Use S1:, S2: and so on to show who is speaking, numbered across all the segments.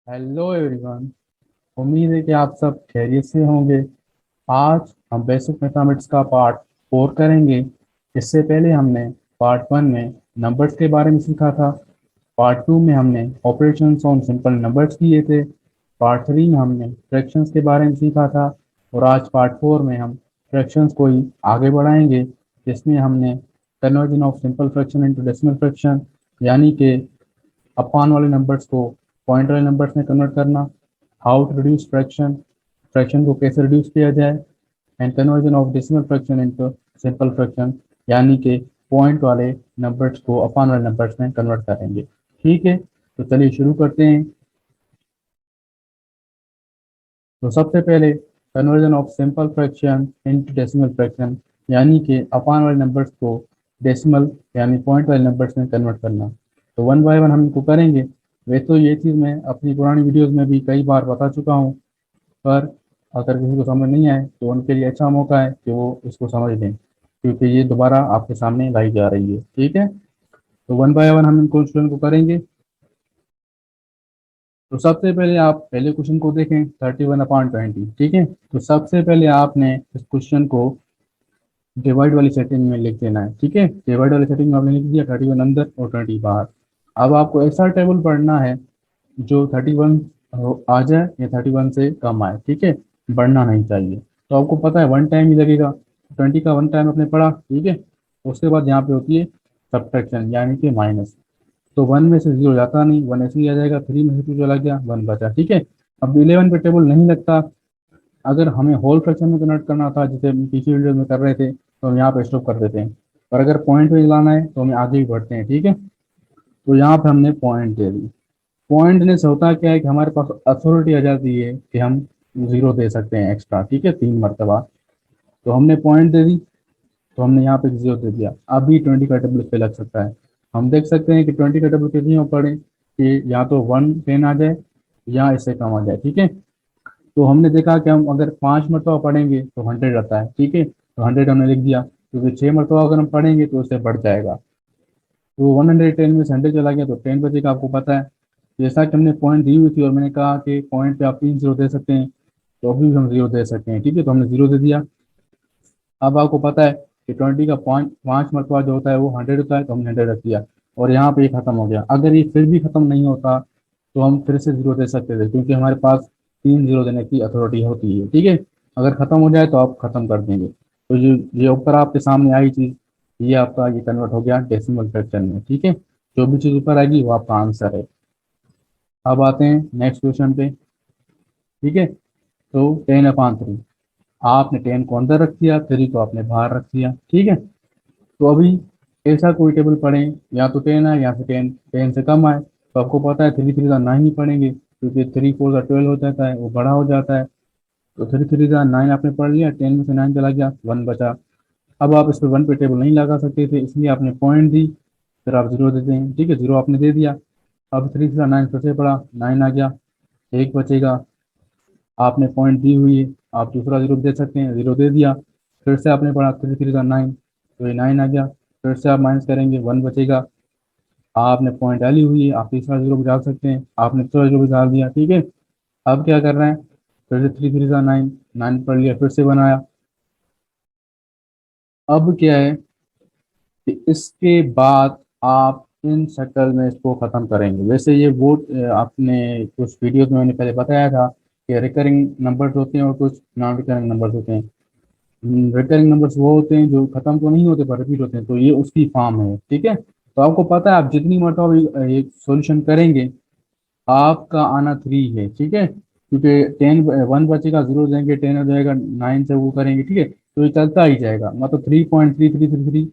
S1: Hello everyone. उम्मीद है कि आप सब खैरियत से होंगे। आज हम बेसिक मैथमेटिक्स का पार्ट 4 करेंगे। इससे पहले हमने पार्ट 1 में नंबर्स के बारे में सीखा था। पार्ट 2 में हमने ऑपरेशंस ऑन सिंपल नंबर्स किए थे। पार्ट 3 में हमने फ्रैक्शंस के बारे में सीखा था। और आज पार्ट 4 में हम फ्रैक्शंस को ही आगे बढ़ाएंगे, जिसमें हमने conversion of simple fraction into decimal fraction, यानी कि अपान वाले नंबर्स को पॉइंट वाले नंबर्स में कन्वर्ट करना, how to reduce fraction, fraction को कैसे रिड्यूस किया जाए, and conversion of decimal fraction into simple fraction, यानी कि पॉइंट वाले नंबर्स को अपान वाले नंबर्स में कन्वर्ट करेंगे। ठीक है, तो चलिए शुरू करते हैं। तो सबसे पहले conversion of simple fraction into decimal fraction, यानी कि अपान वाले नंबर्स को डेसिमल यानी पॉइंट वाले नंबर्स में कन्वर्ट करना। तो वन बाय वन हम इनको करेंगे। वैसे तो ये चीज़ मैं अपनी पुरानी वीडियोस में भी कई बार बता चुका हूँ, पर अगर किसी को समझ नहीं आए तो उनके लिए अच्छा मौका है कि वो इसको समझ लें, क्योंकि ये दोबारा आपके सामने लाई जा रही है। ठीक है, तो वन बाय वन हम इन क्वेश्चन को करेंगे। तो सबसे पहले आप पहले क्वेश्चन को देखें, 31/20। ठीक है, तो सबसे पहले आपने इस क्वेश्चन को डिवाइड वाली सेटिंग में लिख देना है। ठीक है, डिवाइड वाली सेटिंग में आपने लिख दिया 31 अंदर और 20 बाहर। अब आपको ऐसा टेबल पढ़ना है जो 31 आ जाए या 31 से कम आए। ठीक है, बढ़ना नहीं चाहिए। तो आपको पता है वन टाइम ही लगेगा। 20 का वन टाइम आपने पढ़ा। ठीक है, उसके बाद यहाँ पे होती है सब्ट्रैक्शन, यानी कि माइनस। तो वन में से जीरो जाता नहीं, वन ऐसे ही आ जाएगा। थ्री में से टू चला गया, वन बचा। ठीक है, अब 11 पे टेबल नहीं लगता। अगर हमें होल फ्रैक्शन में कन्वर्ट करना था, जैसे हम पिछली वीडियो में कर रहे थे, तो हम यहाँ पे स्टॉप कर देते हैं। पर अगर पॉइंट में लाना है तो हमें आगे भी बढ़ते हैं। ठीक है, तो यहाँ पे हमने पॉइंट दे दी। पॉइंट देने से होता क्या है कि हमारे पास अथॉरिटी आ जाती है कि हम जीरो दे सकते हैं एक्स्ट्रा। ठीक है, 3 मरतबा। तो हमने पॉइंट दे दी, तो हमने यहाँ पे जीरो दे दिया। अभी 20 का टेबल पे लग सकता है। हम देख सकते हैं कि 20 का टेबल कितनी हो पड़े कि या तो 110 आ जाए या इससे कम आ जाए। ठीक है, तो हमने देखा कि हम अगर 5 मरतबा पढ़ेंगे तो 100 आता है। ठीक है, तो 100 हमने लिख दिया, क्योंकि 6 मरतबा अगर हम पढ़ेंगे तो उससे बढ़ जाएगा। तो 110 में से 100 चला गया तो 10 बचेगा। आपको पता है, जैसा कि हमने पॉइंट दी हुई थी और मैंने कहा कि पॉइंट पे आप 3 जीरो दे सकते हैं, तो अभी भी हम जीरो दे सकते हैं। ठीक है, तो हमने जीरो दे दिया। अब आपको पता है कि 20 का पॉइंट 5 मरतबा जो होता है वो 100 होता है, तो हमने 100 रख दिया। और यहाँ पे ये खत्म हो गया। अगर ये फिर भी खत्म नहीं होता तो हम फिर से जीरो दे सकते थे, क्योंकि हमारे पास 3 जीरो देने की अथॉरिटी होती है। ठीक है, अगर खत्म हो जाए तो आप खत्म कर देंगे। तो ये ऊपर आपके सामने आई चीज, ये आपका ये कन्वर्ट हो गया डेसिमल फ्रैक्शन में। ठीक है, जो भी चीज ऊपर आएगी वो आपका आंसर है। अब आते हैं नेक्स्ट क्वेश्चन पे। ठीक है, तो 10/3, आपने 10 को अंदर रख दिया, 3 को आपने बाहर रख दिया। ठीक है, तो अभी ऐसा कोई टेबल पढ़ें, या तो 10 आए या फिर 10 से कम आए। तो आपको पता है 3 3 9 ही पढ़ेंगे, क्योंकि 3 4 12 हो जाता है, वो बड़ा हो जाता है। तो 3 3 9 आपने पढ़ लिया, 10 में से 9 चला गया, वन बचा। अब आप इस पर वन पे टेबल नहीं लगा सकते थे, इसलिए आपने पॉइंट दी, फिर आप जीरो देते हैं। ठीक है, जीरो आपने दे दिया। अब 3 3 9 फिर से पढ़ा, 9 आ गया, एक बचेगा। आपने पॉइंट दी हुई है, आप दूसरा जीरो दे सकते हैं, जीरो दे दिया। फिर से आपने पढ़ा 3 3 9, तो ये 9 आ गया। फिर से आप माइनस करेंगे, वन बचेगा। आपने पॉइंट डाली हुई है, आप तीसरा जीरो भी डाल सकते हैं, आपने तीसरा जीरो भी डाल दिया। ठीक है, अब क्या कर रहे हैं, फिर से 3 3 9, 9 पढ़ लिया, फिर से बनाया। अब क्या है कि इसके बाद आप इन शक्ल में इसको खत्म करेंगे। वैसे ये वो आपने कुछ वीडियोस में मैंने पहले बताया था कि रिकरिंग नंबर्स होते हैं और कुछ नॉन रिकरिंग नंबर्स होते हैं। रिकरिंग नंबर्स वो होते हैं जो खत्म तो नहीं होते पर रिपीट होते हैं, तो ये उसकी फॉर्म है। ठीक है, तो आपको पता है आप जितनी मरतबा ये सॉल्यूशन करेंगे आपका आना 3 है। ठीक है, क्योंकि 10 वन बचेगा, जीरो देंगे 10 हो जाएगा, 9 से वो करेंगे। ठीक है, तो ये चलता ही जाएगा, मतलब 3.3333।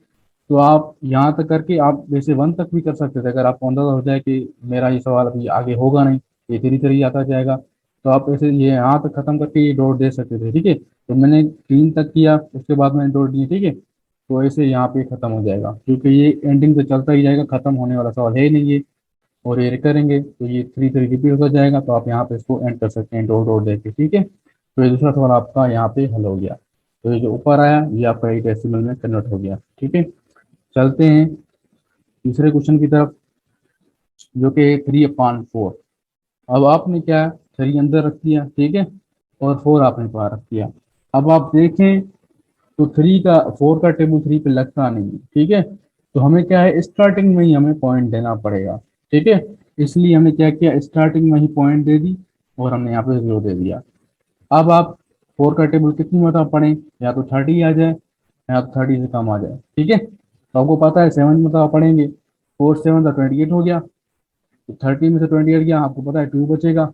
S1: तो आप यहाँ तक करके आप वैसे वन तक भी कर सकते थे, अगर आपको अंदाजा हो जाए कि मेरा ये सवाल अभी आगे होगा नहीं, ये धीरे धीरे ही आता जाएगा, तो आप ऐसे ये यहाँ तक खत्म करके ये डॉट दे सकते थे। ठीक है, तो मैंने 3 तक किया, उसके बाद मैंने डॉट दिए। ठीक है, तो ऐसे यहाँ पे खत्म हो जाएगा, क्योंकि ये एंडिंग पे चलता ही जाएगा, खत्म होने वाला सवाल है ही नहीं ये। और ये करेंगे तो ये 3 3 रिपीट होता जाएगा, तो आप यहाँ पे इसको एंड कर सकते हैं डॉट डॉट देके। ठीक है, तो ये दूसरा सवाल आपका यहाँ पे हल हो गया। तो ये जो ऊपर आया ये आपका 8 डेसिमल में कन्वर्ट हो गया। ठीक है, चलते हैं तीसरे क्वेश्चन की तरफ, जो कि 3/4। अब आपने क्या, 3 अंदर रख दिया, ठीक है, और 4 आपने बाहर रख दिया। अब आप देखें तो 4 का टेबल 3 पे लगता नहीं है, ठीक है। तो हमें क्या है, स्टार्टिंग में ही हमें पॉइंट देना पड़ेगा, ठीक है। इसलिए हमने क्या किया, स्टार्टिंग में ही पॉइंट दे दी और हमने यहाँ पे 0 दे दिया। अब आप 4 का टेबल कितनी मतलब पढ़ें, या तो 30 आ जाए या तो 30 से कम आ जाए, ठीक है। तो आपको पता है 7 मतलब पढ़ेंगे, 4 7 का 28 हो गया। तो 30 में से 28 गया, आपको पता है 2 बचेगा।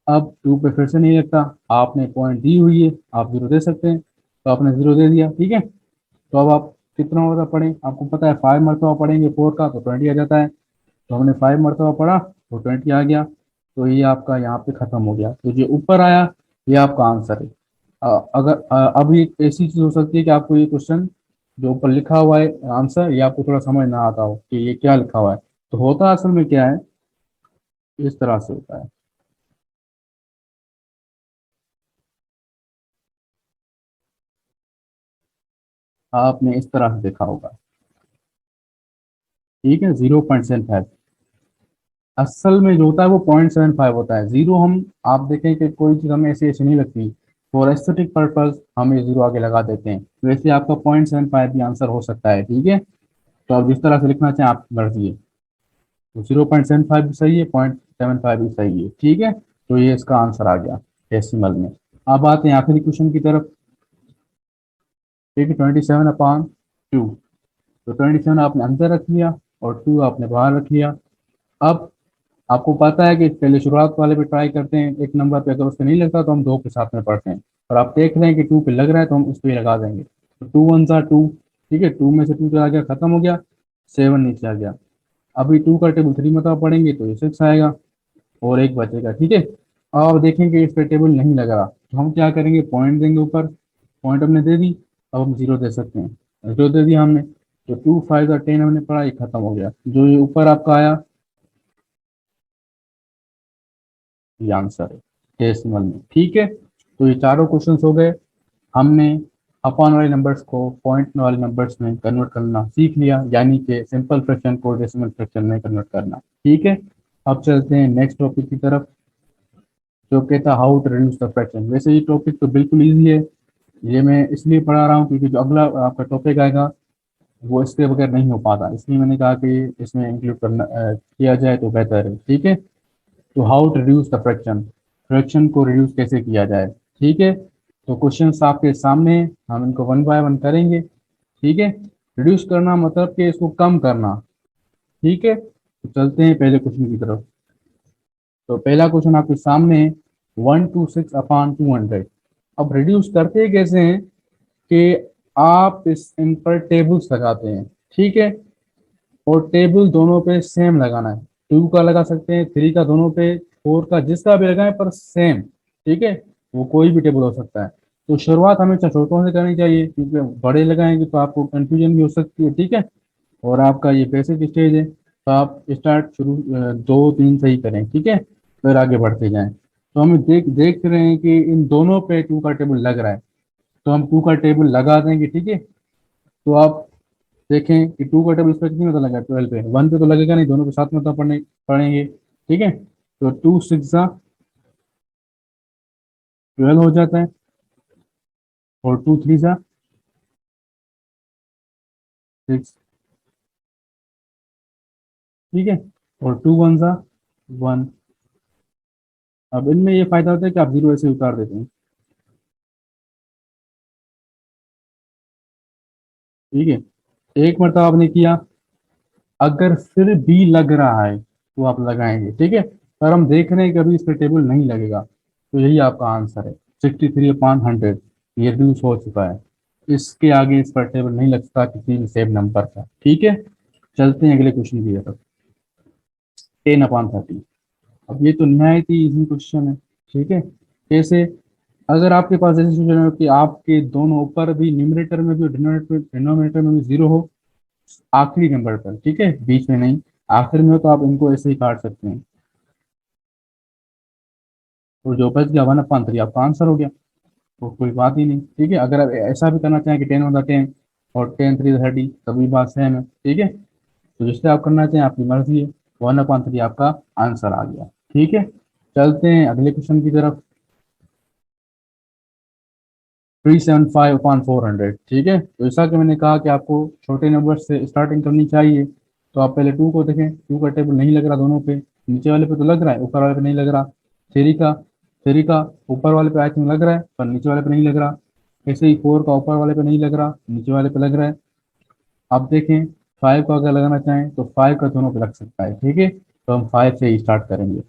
S1: अब 2 पे फिर से नहीं लगता, आपने पॉइंट दी हुई है, आप 0 दे सकते हैं, तो आपने 0 दे दिया, ठीक है। तो अब आप कितना मरतबा पढ़ें, आपको पता है 5 मरतबा पढ़ेंगे 4 का तो 20 आ जाता है। तो हमने 5 मरतबा पढ़ा तो 20 आ गया। तो ये आपका यहाँ पे खत्म हो गया, तो ये ऊपर आया, ये आपका आंसर है। अब ये ऐसी चीज हो सकती है कि आपको ये क्वेश्चन जो ऊपर लिखा हुआ है आंसर, ये आपको थोड़ा समझ ना आता हो कि ये क्या लिखा हुआ है। तो होता असल में क्या है, इस तरह से होता है। आपने इस तरह से देखा होगा, ठीक है, 0.75। असल में जो होता है वो 0.75 होता है। जीरो हम, आप देखें कि कोई चीज़ हमें ऐसी ऐसी नहीं लगती, फॉर एस्थेटिक पर्पज हम ये 0 आगे लगा देते हैं। वैसे आपका 0.75 भी आंसर हो सकता है, ठीक है। तो आप जिस तरह से लिखना चाहें आपकी मर्जी है। तो 0.75 भी सही है, 0.75 भी सही है, ठीक है। तो ये इसका आंसर आ गया डेसिमल में। अब आते हैं आखिरी क्वेश्चन की तरफ, ठीक है, 27/2। तो 27 आपने अंदर रख लिया और 2 आपने बाहर रख लिया। अब आपको पता है कि पहले शुरुआत वाले पे ट्राई करते हैं, एक नंबर पे अगर उससे नहीं लगता तो हम 2 के साथ में पढ़ते हैं। और आप देख रहे हैं कि 2 पे लग रहा है तो हम उस पे ही लगा देंगे। तो 2 1 सा 2, ठीक है, 2 में से 2 चला गया, खत्म हो गया, 7 नीचे आ गया। अभी 2 का टेबल 3 मतलब पढ़ेंगे तो ये 6 आएगा और एक बचेगा, ठीक है। अब आप देखेंगे इस पे टेबल नहीं लग रहा तो हम क्या करेंगे, पॉइंट देंगे ऊपर, पॉइंट हमने दे दी। अब हम 0 दे सकते हैं, 0 दे दिया हमने। तो 2 5 का 10 हमने पढ़ा, ये खत्म हो गया। जो ये ऊपर आपका आया ये आंसर है डेसिमल में, ठीक है। तो ये चारों क्वेश्चंस हो गए। हमने अपॉन वाले नंबर्स को पॉइंट वाले नंबर्स में कन्वर्ट करना सीख लिया, यानी कि सिंपल फ्रैक्शन को डेसिमल फ्रैक्शन में कन्वर्ट करना, ठीक है। अब चलते हैं नेक्स्ट टॉपिक की तरफ, जो कहता है how to reduce the fraction. वैसे ये टॉपिक तो बिल्कुल ईजी है, ये मैं इसलिए पढ़ा रहा हूँ क्योंकि जो अगला आपका टॉपिक आएगा वो इसके बगैर नहीं हो पाता, इसलिए मैंने कहा कि इसमें इंक्लूड करना किया जाए तो बेहतर है, ठीक है। तो how to reduce the fraction, fraction को रिड्यूस कैसे किया जाए, ठीक है। तो क्वेश्चंस आपके सामने हैं, हम इनको वन बाय वन करेंगे, ठीक है। रिड्यूस करना मतलब कि इसको कम करना, ठीक है। तो चलते हैं पहले क्वेश्चन की तरफ। तो पहला क्वेश्चन आपके सामने है, 126/200। अब रिड्यूस करते कैसे हैं कि आप इस इन पर टेबल्स लगाते हैं, ठीक है। और टेबल दोनों पे सेम लगाना है, 2 का लगा सकते हैं, 3 का दोनों पे, 4 का जिसका भी लगाएं पर सेम, ठीक है। वो कोई भी टेबल हो सकता है। तो शुरुआत हमेशा छोटों से करनी चाहिए क्योंकि बड़े लगाएंगे तो आपको कंफ्यूजन भी हो सकती है, ठीक है। और आपका ये बेसिक स्टेज है तो आप स्टार्ट शुरू 2 3 से ही करें, ठीक है, फिर आगे बढ़ते जाएं। तो हम देख देख रहे हैं कि इन दोनों पे 2 का टेबल लग रहा है, तो हम 2 का टेबल लगा देंगे, ठीक है। तो आप देखें कि 2 का टेबल इस पर कितनी मतलब लगा, 12 पे, 1 पे तो लगेगा नहीं, दोनों के साथ मतलब पढ़ेंगे, ठीक है। तो 2 6 12 हो जाता है, और 2 3 6, ठीक है, और 2 1 1। अब इनमें ये फायदा होता है कि आप 0 ऐसे उतार देते हैं, ठीक है। एक मरतबा आपने किया, अगर फिर भी लग रहा है तो आप लगाएंगे, ठीक है। पर हम देख रहे हैं कि अभी इस पर टेबल नहीं लगेगा, तो यही आपका आंसर है, 63/100। ये रिड्यूस हो चुका है, इसके आगे इस पर टेबल नहीं लगता किसी भी सेम नंबर का, ठीक है। चलते हैं अगले क्वेश्चन की तरफ, 10/30। अब ये तो निहायत ही इजी क्वेश्चन है, ठीक है। कैसे, अगर आपके पास ऐसी सिचुएशन हो कि आपके दोनों ऊपर भी, न्यूमरेटर में भी और डिनोमिनेटर में भी 0 हो, आखिरी नंबर पर, ठीक है, बीच में नहीं, आखिर में हो, तो आप इनको ऐसे ही काट सकते हैं। और जो बच गया 1/3 आपका आंसर हो गया, तो कोई बात ही नहीं, ठीक है। अगर आप ऐसा भी करना चाहें कि 10/10 और 10 3 30, तभी बात सेम है, ठीक है। तो जिससे आप करना चाहें आपकी मर्जी है, 1/3 आपका आंसर आ गया, ठीक है, चलते हैं अगले क्वेश्चन की तरफ। 375/400, ठीक है। तो जैसा कि मैंने कहा कि आपको छोटे नंबर से स्टार्टिंग करनी चाहिए, तो आप पहले टू को देखें। टू का टेबल नहीं लग रहा दोनों पे, नीचे वाले पे तो लग रहा है, ऊपर वाले पे नहीं लग रहा। थ्री का ऊपर वाले पे आई थिंक लग रहा है, पर नीचे वाले पे नहीं लग रहा। ऐसे ही फोर का ऊपर वाले पे नहीं लग रहा, नीचे वाले पे लग रहा है। आप देखें, फाइव का अगर लगाना चाहें तो फाइव का दोनों पे लग सकता है, ठीक है। तो हम फाइव से ही स्टार्ट करेंगे।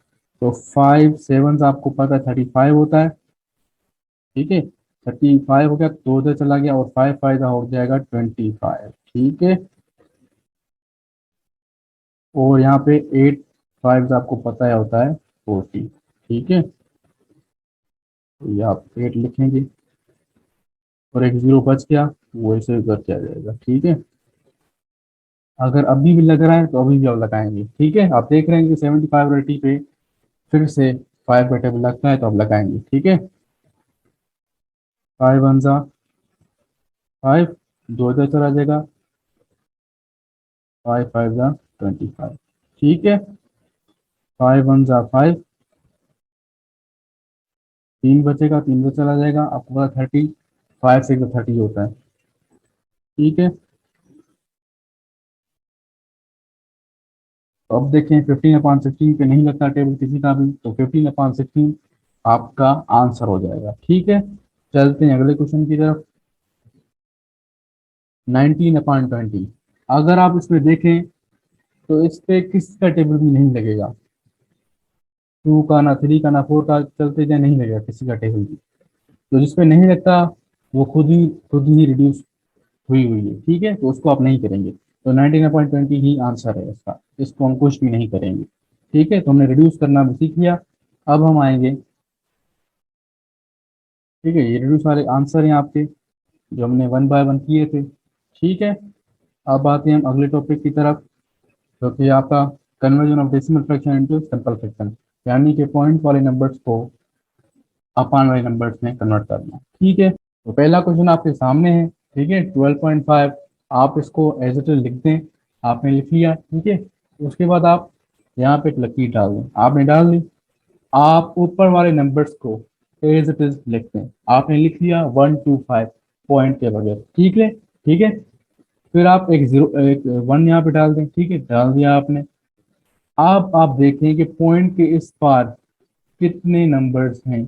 S1: तो फाइव सेवन आपको पता है 35 होता है, ठीक है। 35 हो गया, दो उधर चला गया, और फाइव फाइव हो जाएगा 25, ठीक है। और यहाँ पे एट फाइव आपको पता है होता है 40, ठीक है। तो ये आप एट लिखेंगे, और एक जीरो बच गया, वो ऐसे उधर चला जाएगा, ठीक है। अगर अभी भी लग रहा है तो अभी भी आप लगाएंगे, ठीक है। आप देख रहे हैं कि 75 रेटी पे फिर से फाइव का टेबल लगता है, तो आप लगाएंगे, ठीक है। फाइव वन जा फाइव, दो इधर चला जाएगा, फाइव फाइव जा 25, ठीक है। फाइव वन जा फाइव, तीन बचेगा, तीन से चला जाएगा, आपको पता 30, फाइव सिक्स 30 होता है, ठीक है। तो अब देखें 15/16 पे नहीं लगता टेबल किसी का भी, तो 15/16 आपका आंसर हो जाएगा, ठीक है। चलते हैं अगले क्वेश्चन की तरफ। 19/20, अगर आप इसमें देखें तो इस पे किसी का टेबल भी नहीं लगेगा। टू का ना, थ्री का ना, फोर का, चलते जाए नहीं लगेगा किसी का टेबल भी। तो जिसपे नहीं लगता वो खुद ही रिड्यूस हुई हुई है, ठीक है। तो उसको आप नहीं करेंगे, तो 19/20 ही आंसर है इसका, इसको हम कुछ भी नहीं करेंगे, ठीक है। तो हमने रिड्यूस करना भी सीख लिया। अब हम आएंगे, ठीक है, ये रिड्यूस वाले आंसर हैं आपके, जो हमने वन बाय वन किए थे, ठीक है। अब आते हैं हम अगले टॉपिक की तरफ, जो कि आपका conversion of decimal fraction into simple fraction, यानी कि पॉइंट वाले नंबर्स को अपान वाले नंबर्स में कन्वर्ट करना, ठीक है। तो पहला क्वेश्चन आपके सामने है, ठीक है, 12.5। आप इसको एज इट इज लिख दें, आपने लिख लिया, ठीक है। उसके बाद आप यहाँ पे एक लकीर डाल दें, आपने डाल दी। आप ऊपर वाले नंबर्स को एज इट इज लिख दें, आपने लिख लिया 125 पॉइंट के बगैर, ठीक है, ठीक है। फिर आप एक जीरो, एक वन यहाँ पे डाल दें, ठीक है, डाल दिया आपने। अब आप देखें कि पॉइंट के इस पार कितने नंबर्स हैं।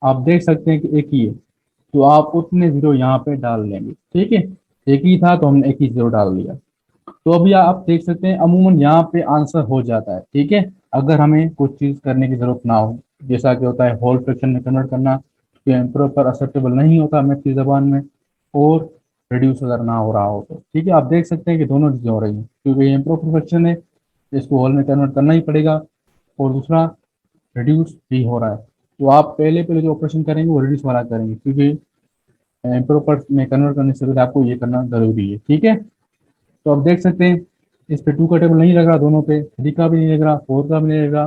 S1: आप देख सकते हैं कि एक ही है, तो आप उतने जीरो यहाँ पे डाल लेंगे, ठीक है। एक ही था तो हमने एक ही जीरो डाल दिया। तो अभी आप देख सकते हैं अमूमन यहाँ पे आंसर हो जाता है, ठीक है। अगर हमें कुछ चीज करने की जरूरत ना हो, जैसा कि होता है होल फ्रैक्शन में कन्वर्ट करना, प्रॉपर एक्सेप्टेबल नहीं होता मैथ की जबान में, और रिड्यूस अगर ना हो रहा हो तो, ठीक है। आप देख सकते हैं कि दोनों चीजें हो रही हैं, क्योंकि ये इम्प्रोपर फ्रैक्शन है, इसको होल में कन्वर्ट करना ही पड़ेगा, और दूसरा रिड्यूस भी हो रहा है। तो आप पहले पहले जो ऑपरेशन करेंगे वो रिड्यूस वाला करेंगे, क्योंकि इम्प्रॉपर में कन्वर्ट करने से पहले आपको ये करना जरूरी है, ठीक है। तो आप देख सकते हैं इस पे टू का टेबल नहीं लग रहा, दोनों पे थ्री का भी नहीं लग रहा, फोर का भी नहीं लग रहा,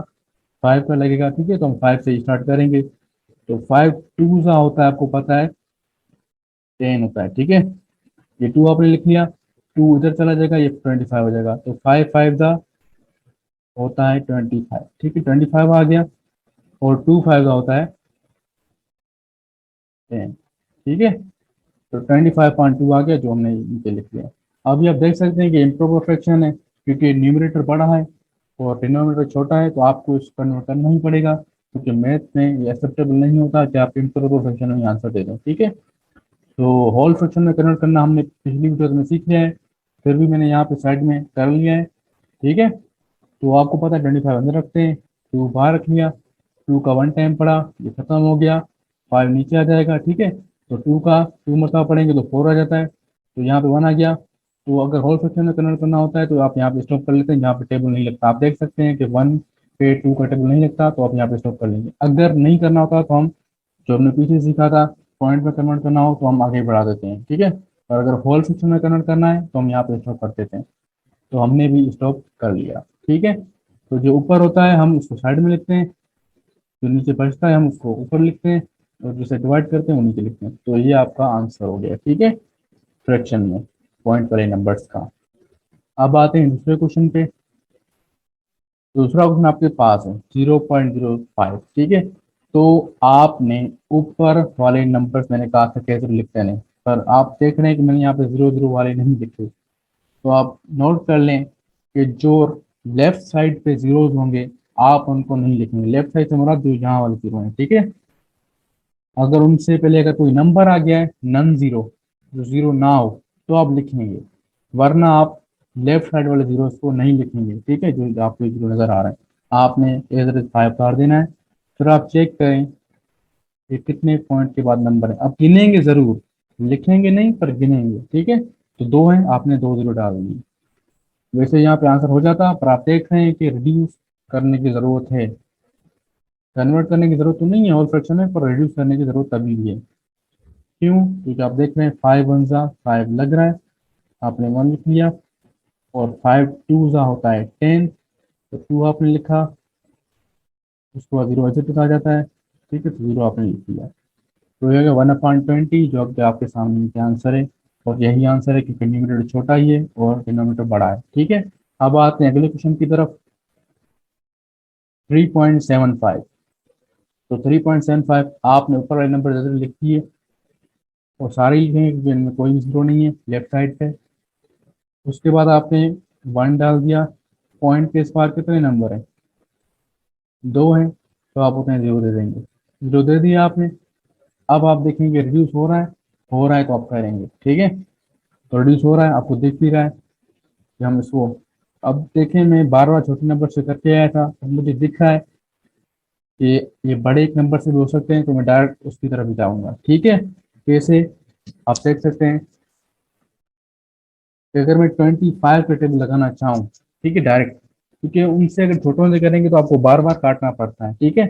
S1: फाइव का लगेगा, ठीक है। तो हम फाइव से स्टार्ट करेंगे। तो फाइव टू सा होता है, आपको पता है 10 होता है, ठीक है। ये टू आपने लिख लिया, टू इधर चला जाएगा, ये 25 हो जाएगा। तो फाइव फाइव का होता है 25, ठीक है, 25 आ गया। और टू फाइव का होता है 10, ठीक है। तो 25.2 आ गया, जो हमने नीचे लिख लिया। अभी आप देख सकते हैं कि इम्प्रोपर फ्रैक्शन है, क्योंकि न्यूमरेटर बड़ा है और डिनोमिनेटर छोटा है, तो आपको इसको कन्वर्ट करना ही पड़ेगा, क्योंकि मैथ में ये एक्सेप्टेबल नहीं होता कि आप इम्प्रोपर फ्रैक्शन में आंसर दे दें, ठीक है। तो होल फ्रैक्शन में कन्वर्ट करना हमने पिछली वीडियो में सीख लिया है, फिर भी मैंने यहाँ पे साइड में कर लिया है, ठीक है। तो आपको पता है 25 अंदर रखते हैं, टू बाहर रख लिया, टू का वन टाइम पड़ा, ये खत्म हो गया, फाइव नीचे आ जाएगा, ठीक है। तो टू का टू मरतबा पढ़ेंगे तो फोर आ जाता है, तो यहाँ पे वन आ गया। तो अगर होल फ्रैक्शन में कन्वर्ट करना होता है तो आप यहाँ पे स्टॉप कर लेते हैं, जहाँ पे टेबल नहीं लगता। आप देख सकते हैं कि वन पे टू का टेबल नहीं लगता, तो आप यहाँ पे स्टॉप कर लेंगे। अगर नहीं करना होता तो हम, जो हमने पीछे सीखा था, पॉइंट में कन्वर्ट करना हो तो हम आगे बढ़ा देते हैं, ठीक है। और अगर होल फ्रैक्शन में कन्वर्ट करना है तो हम यहाँ पे स्टॉप कर देते हैं। तो हमने भी स्टॉप कर लिया, ठीक है। तो जो ऊपर होता है हम उसको साइड में लिखते हैं, जो नीचे बचता है हम उसको ऊपर लिखते हैं, और जिसे डिवाइड करते हैं वो नीचे लिखते हैं। तो ये आपका आंसर हो गया, ठीक है, फ्रैक्शन में पॉइंट वाले नंबर्स का। अब आते हैं दूसरे क्वेश्चन पे। दूसरा क्वेश्चन आपके पास है 0.05, ठीक है। तो आपने ऊपर वाले नंबर्स मैंने कहा था कैसे लिखते हैं, पर आप देख रहे हैं कि मैंने यहाँ पे 0 0 वाले नहीं लिखे। तो आप नोट कर लें कि जो लेफ्ट साइड पे जीरोज होंगे आप उनको नहीं लिखेंगे। लेफ्ट साइड से मुराद जो यहाँ वाले जीरो हैं, ठीक है। अगर उनसे पहले अगर कोई नंबर आ गया है नन जीरो, जो जीरो ना हो, तो आप लिखेंगे, वरना आप लेफ्ट साइड वाले जीरो को नहीं लिखेंगे, ठीक है। जो आपको जीरो नजर आ रहा है आपने एज 5 उतार देना है। फिर आप चेक करें कि कितने पॉइंट के बाद नंबर है। आप गिनेंगे जरूर, लिखेंगे नहीं पर गिनेंगे, ठीक है। तो दो है, आपने दो जीरो डाल दिए। वैसे यहाँ पे आंसर हो जाता, पर आप देख रहे हैं कि रिड्यूस करने की जरूरत है। कन्वर्ट करने की जरूरत तो नहीं है, होल फ्रैक्शन है, पर रिड्यूस करने की जरूरत तभी भी है। क्यों? क्योंकि आप देख रहे हैं 5 1 जा 5 लग रहा है, आपने 1 लिख लिया। और 5 2 जा होता है 10, तो 2 आपने लिखा। उसके बाद जीरो एग्जिट आ जाता है, ठीक है, तो जीरो आपने लिख लिया। तो ये 1/20 जो अब आपके सामने के आंसर है। और यही आंसर है कि डिनोमिनेटर छोटा ही है और डिनोमिनेटर बड़ा है, ठीक है। अब आते हैं अगले क्वेश्चन की तरफ। 3.75। तो 3.75 आपने ऊपर वाले नंबर जरूर लिख दिए और सारे ही लिखेंगे क्योंकि इनमें कोई जीरो नहीं है लेफ्ट साइड पे। उसके बाद आपने 1 डाल दिया। पॉइंट के इस पार कितने नंबर है? दो हैं, तो आप उतने जीरो दे देंगे। जीरो दे दिया आपने। अब आप देखेंगे रिड्यूस हो रहा है, हो रहा है तो आप करेंगे, ठीक है। तो रिड्यूस हो रहा है, आपको दिख भी रहा है कि हम इसको, अब देखें मैं बार बार छोटे नंबर से करके आया था, अब मुझे दिख रहा है कि ये बड़े एक नंबर से भी हो सकते हैं, तो मैं डायरेक्ट उसकी तरफ ही जाऊंगा, ठीक है। कैसे? आप देख सकते हैं कि अगर मैं 25 का टेबल लगाना चाहूँ, ठीक है, डायरेक्ट, क्योंकि उनसे अगर छोटों से करेंगे तो आपको बार बार काटना पड़ता है, ठीक है।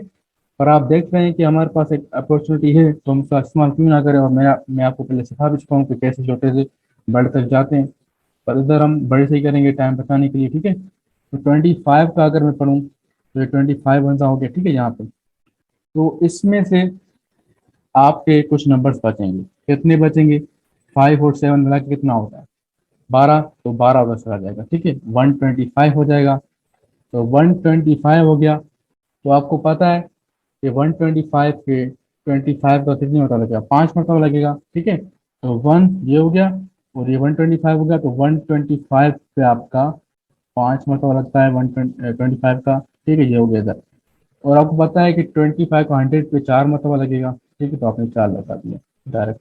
S1: पर आप देख रहे हैं कि हमारे पास एक अपॉर्चुनिटी है, तो हम उसका इस्तेमाल क्यों ना करें। और मैं आपको पहले सिखा भी चुका हूँ कि कैसे छोटे से बड़े तक जाते हैं, पर इधर हम बड़े से ही करेंगे टाइम बचाने के लिए, ठीक है। तो 25 का अगर मैं पढ़ूँ तो ये 25 वन हो गया, ठीक है, यहाँ पे। तो इसमें से आपके कुछ नंबर्स बचेंगे। कितने बचेंगे? 5 और 7 मिला के कितना होता है? 12। तो 12 उधर से आ जाएगा, ठीक है, 125 हो जाएगा। तो 125 हो गया। तो आपको पता है कि 125 के 25 का कितनी मरतबा लगेगा? 5 मरतबा लगेगा, ठीक है। तो 1 ये हो गया और ये 125 हो गया। तो 125 पे आपका 5 मरतबा लगता है 125 का, ठीक है, ये हो गया इधर। और आपको पता है कि 25 को 100 पे 4 मरतबा लगेगा, ठीक है, तो आपने 4 लगा दिया डायरेक्ट।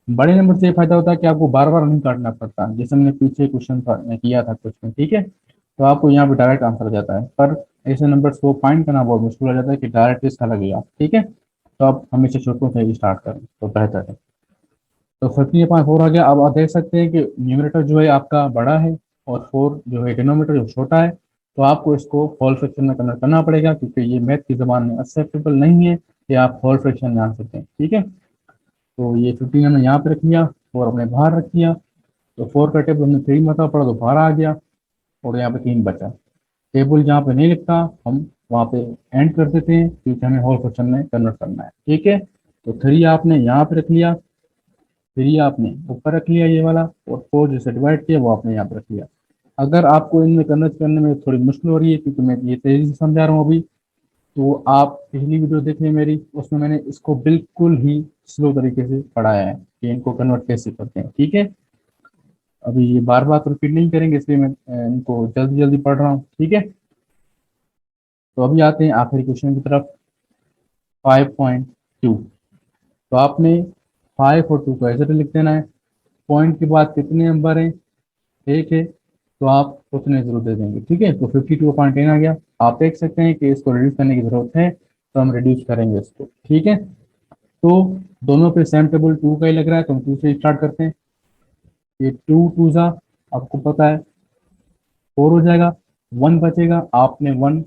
S1: बड़े नंबर से ये फायदा होता है कि आपको बार बार नहीं काटना पड़ता, जैसे हमने पीछे क्वेश्चन किया था कुछ में, ठीक है। तो आपको यहाँ पे डायरेक्ट आंसर आ जाता है। पर ऐसे नंबर को फाइंड करना बहुत मुश्किल हो जाता है कि डायरेक्ट इसका लगेगा, ठीक है। तो आप हमेशा छोटों से ही स्टार्ट करें तो बेहतर है। तो 15/4 आ गया। अब आप देख सकते हैं कि न्यूमरेटर जो है आपका बड़ा है और 4 जो है डिनोमिनेटर जो छोटा है। तो आपको इसको होल फ्रैक्शन में कन्वर्ट करना पड़ेगा, क्योंकि ये मैथ की जबान में एक्सेप्टेबल नहीं है कि आप होल फ्रैक्शन में आन सकते हैं, ठीक है। तो ये 15 हमने यहाँ पे रख लिया, 4 हमने बाहर रख लिया। तो 4 का टेबल हमने 3 मरतबा पढ़ा तो बाहर आ गया। और यहाँ पे 3 बचा। टेबल जहाँ पे नहीं लिखता हम वहाँ पे एंड कर देते हैं, क्योंकि हमें होल फ्रैक्शन में कन्वर्ट करना है, ठीक है। तो 3 आपने यहाँ पे रख लिया, 3 आपने ऊपर रख लिया ये वाला, और 4 जैसे डिवाइड किया वो आपने यहाँ पे रख लिया। अगर आपको इनमें कन्वर्ट करने में थोड़ी मुश्किल हो रही है, क्योंकि मैं ये तेजी से समझा रहा हूँ अभी, तो आप पिछली वीडियो देख लें मेरी, उसमें मैंने इसको बिल्कुल ही स्लो तरीके से पढ़ाया है कि इनको कन्वर्ट कैसे करते हैं, ठीक है। अभी ये बार बार रिपीट नहीं करेंगे, इसलिए मैं इनको जल्दी जल्दी पढ़ रहा हूँ, ठीक है। तो अभी आते हैं आखिरी क्वेश्चन की तरफ। 5.2। तो आपने 5 और 2 को ऐसे लिख देना है। पॉइंट के बाद कितने नंबर हैं? एक है, तो आप उतने जरूर दे देंगे, ठीक है। तो 52/10 आ गया। आप देख सकते हैं कि इसको रिड्यूस करने की जरूरत है, तो हम रिड्यूस करेंगे इसको, ठीक है। तो दोनों पे सेम टेबल 2 का ही लग रहा है, तो हम 2 से स्टार्ट करते हैं। ये 2 2 जा, आपको पता है 4 हो जाएगा। 1 बचेगा, आपने 1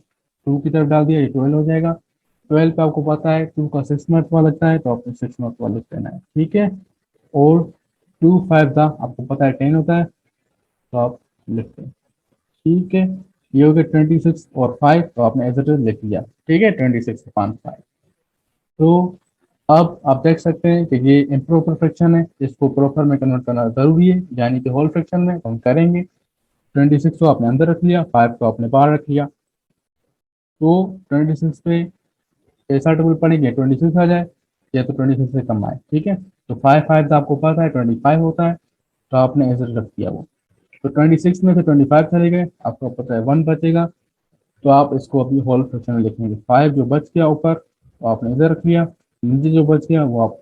S1: 2 की तरफ डाल दिया, ये 12 हो जाएगा। 12 पे आपको पता है 2 का 6 मरतबा लगता है, तो आपने 6 मरतबा लिख देना है, ठीक है। और 2 5 जा, आपको पता है 10 होता है, तो आप लिखते हैं, ठीक है। ये हो गया 26 और 5, तो आपने एज इट इज लिख लिया, ठीक है, 26/5। तो अब आप देख सकते हैं कि ये इम्प्रॉपर फ्रैक्शन है, इसको प्रॉपर में कन्वर्ट करना जरूरी है, यानी कि होल फ्रैक्शन में हम करेंगे। 26 को आपने अंदर रख लिया, 5 को आपने बाहर रख लिया। तो 26 पे ऐसा टेबल पढ़ेंगे 26 आ जाए या तो 26 से कम आए, ठीक है। तो 5 5 आपको पता है 25 होता है, तो आपने ऐसे रख दिया वो। तो 26 में से 25 चले गए, आपको पता है 1 बचेगा, तो आप इसको अभी होल फ्रैक्शन में लिखेंगे। 5 जो बच गया ऊपर वो आपने इधर रख लिया, नीचे जो बच गया वो आप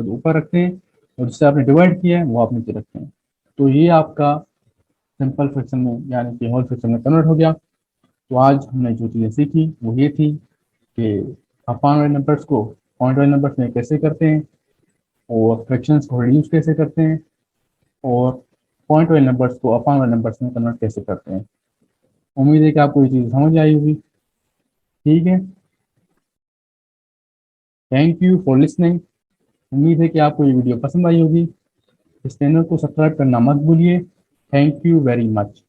S1: ऊपर रखते हैं, और जिससे आपने डिवाइड किया है वो आप नीचे रखते हैं। तो ये आपका सिंपल फ्रैक्शन में यानी कि होल फ्रैक्शन में कन्वर्ट हो गया। तो आज हमने जो चीज़ें सीखी वो ये थी कि अपान वाले नंबर्स को पॉइंट वाले नंबर्स में कैसे करते हैं, और फ्रैक्शंस को रिड्यूस कैसे करते हैं, और पॉइंट वाले नंबर्स को अपान वाले नंबर्स में कन्वर्ट कैसे करते हैं। उम्मीद है कि आपको ये चीज़ समझ आई होगी, ठीक है। Thank you for listening. उम्मीद है कि आपको ये वीडियो पसंद आई होगी। इस चैनल को सब्सक्राइब करना मत भूलिए। Thank you very much.